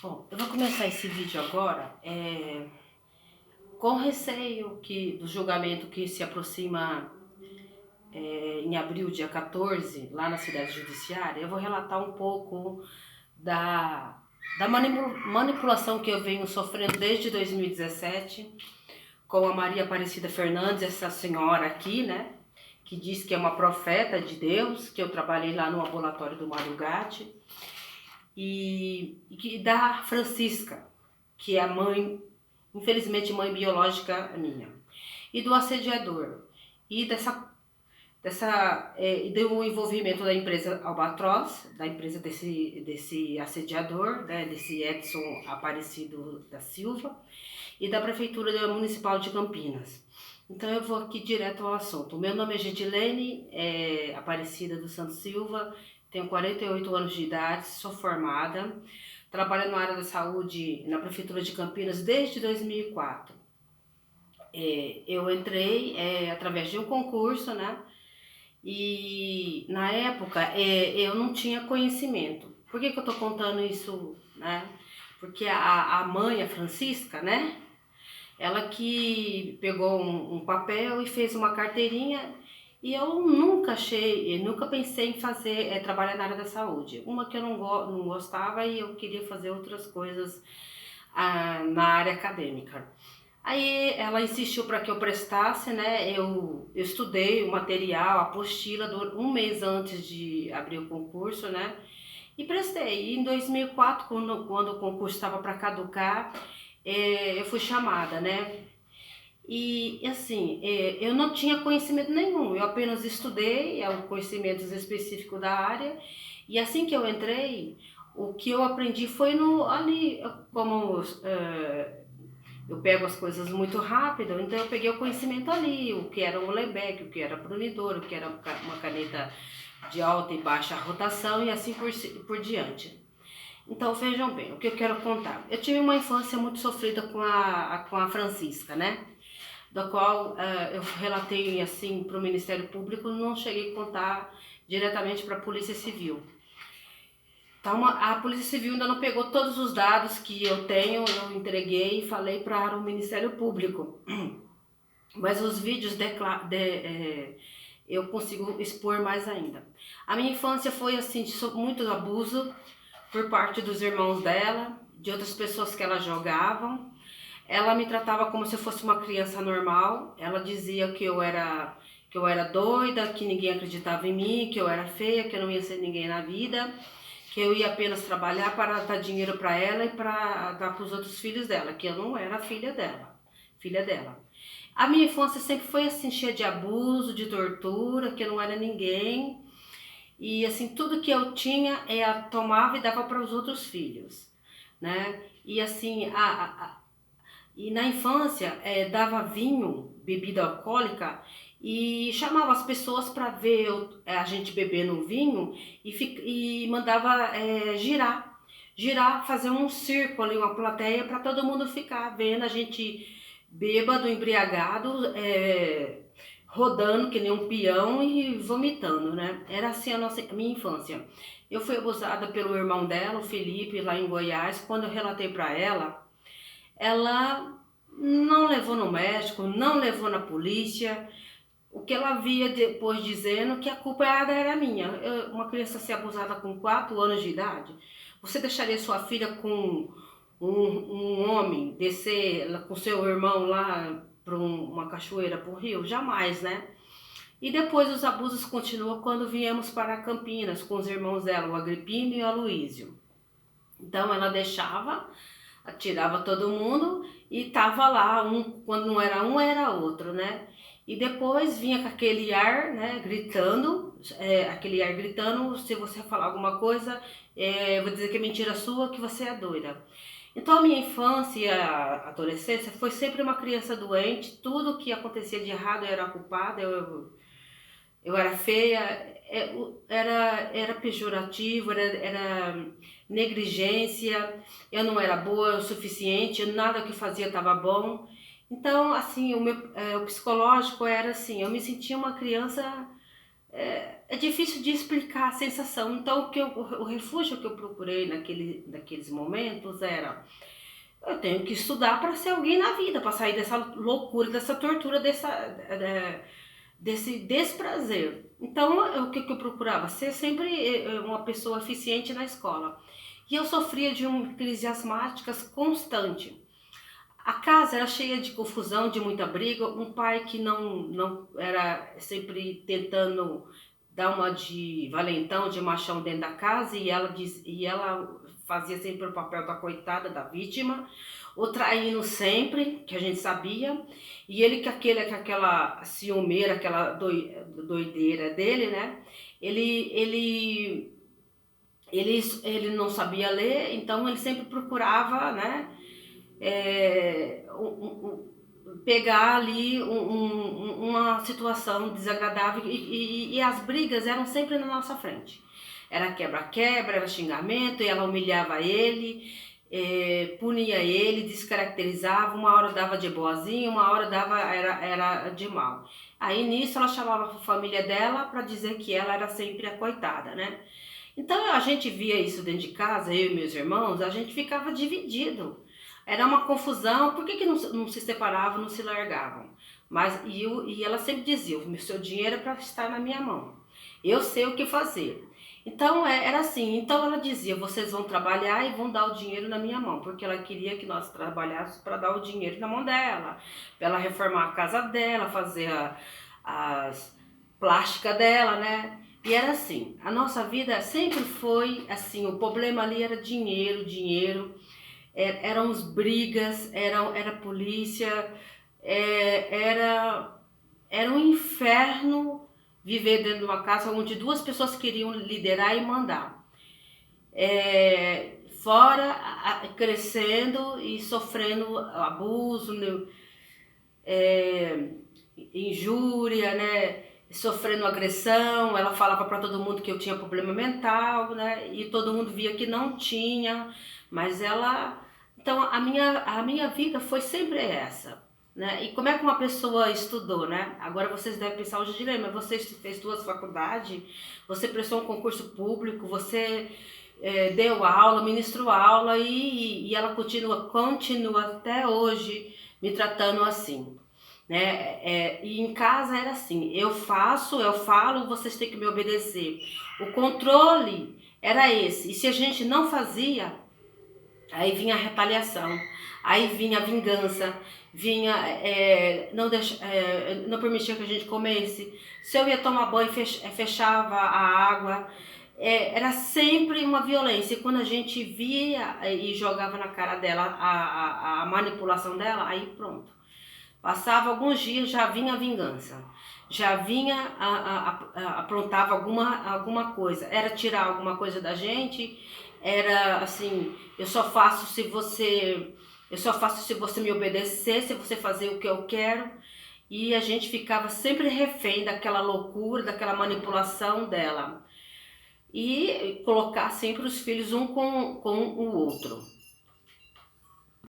Bom, eu vou começar esse vídeo agora com receio do julgamento que se aproxima em abril, dia 14, lá na cidade judiciária. Eu vou relatar um pouco da, da manipulação que eu venho sofrendo desde 2017 com a Maria Aparecida Fernandes, essa senhora aqui, né? Que diz que é uma profeta de Deus, que eu trabalhei lá no ambulatório do Mário Gatti. E da Francisca, que é a mãe, infelizmente mãe biológica minha, e do assediador, e e do envolvimento da empresa Albatroz, da empresa desse assediador, né, desse Edson Aparecido da Silva, e da Prefeitura Municipal de Campinas. Então eu vou aqui direto ao assunto. O meu nome é Gedilene Aparecida do Santos Silva, tenho 48 anos de idade, sou formada, trabalho na área da saúde na Prefeitura de Campinas desde 2004. Eu entrei através de um concurso, né? E na época eu não tinha conhecimento. Por que eu tô contando isso, né? Porque a mãe, a Francisca, né? Ela que pegou um papel e fez uma carteirinha e eu nunca pensei em fazer, trabalhar na área da saúde. Uma que eu não gostava e eu queria fazer outras coisas na área acadêmica. Aí ela insistiu para que eu prestasse, né? Eu estudei o material, a apostila, um mês antes de abrir o concurso, né? E prestei. E em 2004, quando o concurso estava para caducar, eu fui chamada, né? E assim, eu não tinha conhecimento nenhum, eu apenas estudei conhecimentos específicos da área, e assim que eu entrei, o que eu aprendi foi ali, como eu pego as coisas muito rápido, então eu peguei o conhecimento ali, o que era um lebec, o que era brunidor, o que era uma caneta de alta e baixa rotação e assim por diante. Então vejam bem, o que eu quero contar. Eu tive uma infância muito sofrida com a Francisca, né? Da qual eu relatei assim para o Ministério Público, não cheguei a contar diretamente para a Polícia Civil. Então a Polícia Civil ainda não pegou todos os dados que eu tenho, eu entreguei e falei para o Ministério Público. Mas os vídeos eu consigo expor mais ainda. A minha infância foi assim de muito abuso por parte dos irmãos dela, de outras pessoas que ela jogavam. Ela me tratava como se eu fosse uma criança normal. Ela dizia que eu era doida, que ninguém acreditava em mim, que eu era feia, que eu não ia ser ninguém na vida, que eu ia apenas trabalhar para dar dinheiro para ela e para dar para os outros filhos dela, que eu não era filha dela. A minha infância sempre foi assim, cheia de abuso, de tortura, que eu não era ninguém. E assim, tudo que eu tinha, tomava e dava para os outros filhos, né? E assim, e na infância dava vinho, bebida alcoólica, e chamava as pessoas para ver a gente bebendo vinho e mandava girar, fazer um círculo ali, uma plateia para todo mundo ficar vendo a gente bêbado, embriagado, rodando que nem um peão e vomitando, né? Era assim a minha infância. Eu fui abusada pelo irmão dela, o Felipe, lá em Goiás. Quando eu relatei para ela não levou no médico, não levou na polícia. O que ela via depois dizendo que a culpa era minha. Uma criança ser abusada com 4 anos de idade, você deixaria sua filha com um homem descer com seu irmão lá para uma cachoeira, para o rio? Jamais, né? E depois os abusos continuam quando viemos para Campinas com os irmãos dela, o Agripino e o Aloísio. Então ela deixava, atirava todo mundo e tava lá, quando não era um, era outro, né? E depois vinha com aquele ar, né, gritando, se você falar alguma coisa, eu vou dizer que é mentira sua, que você é doida. Então a minha infância e a adolescência foi sempre uma criança doente, tudo que acontecia de errado eu era culpada, eu era feia, era pejorativo, era negligência, eu não era boa o suficiente, nada que eu fazia estava bom. Então, assim, o psicológico era assim, eu me sentia uma criança É difícil de explicar a sensação. Então, o refúgio que eu procurei naqueles momentos era: eu tenho que estudar para ser alguém na vida, para sair dessa loucura, dessa tortura, desse desprazer. Então, o que eu procurava? Ser sempre uma pessoa eficiente na escola. E eu sofria de uma crise asmáticas constante. A casa era cheia de confusão, de muita briga, um pai que não era sempre tentando dar uma de valentão, de machão dentro da casa, e ela fazia sempre o papel da coitada, da vítima, o traindo sempre, que a gente sabia, e ele com aquela ciumeira, aquela doideira dele, né? Ele, ele não sabia ler, então ele sempre procurava, né? Pegar ali uma situação desagradável e as brigas eram sempre na nossa frente. Era quebra-quebra, era xingamento, e ela humilhava ele, punia ele, descaracterizava, uma hora dava de boazinha, uma hora era de mal. Aí nisso ela chamava a família dela para dizer que ela era sempre a coitada, né? Então a gente via isso dentro de casa, eu e meus irmãos, a gente ficava dividido. Era uma confusão, por que não se separavam, não se largavam? E ela sempre dizia: o seu dinheiro é para estar na minha mão, eu sei o que fazer. Então era assim, então ela dizia: vocês vão trabalhar e vão dar o dinheiro na minha mão, porque ela queria que nós trabalhássemos para dar o dinheiro na mão dela, para ela reformar a casa dela, fazer as plásticas dela, né? E era assim, a nossa vida sempre foi assim, o problema ali era dinheiro, dinheiro. Eram os brigas, era polícia, era um inferno viver dentro de uma casa onde duas pessoas queriam liderar e mandar. Fora crescendo e sofrendo abuso, injúria, né? Sofrendo agressão. Ela falava para todo mundo que eu tinha problema mental, né? E todo mundo via que não tinha, mas ela... Então a minha vida foi sempre essa, né? E como é que uma pessoa estudou, né? Agora vocês devem pensar hoje de mas você fez duas faculdades, você prestou um concurso público, você deu aula, ministrou aula, e ela continua até hoje me tratando assim, né? E em casa era assim: eu falo, vocês têm que me obedecer. O controle era esse, e se a gente não fazia, aí vinha a retaliação, aí vinha a vingança, vinha não permitia que a gente comesse. Se eu ia tomar banho, fechava a água. Era sempre uma violência. E quando a gente via e jogava na cara dela a manipulação dela, aí pronto. Passava alguns dias, já vinha a vingança, já vinha, aprontava alguma coisa, era tirar alguma coisa da gente, era assim: eu só faço se você me obedecer, se você fazer o que eu quero. E a gente ficava sempre refém daquela loucura, daquela manipulação dela. E colocar sempre os filhos um com o outro.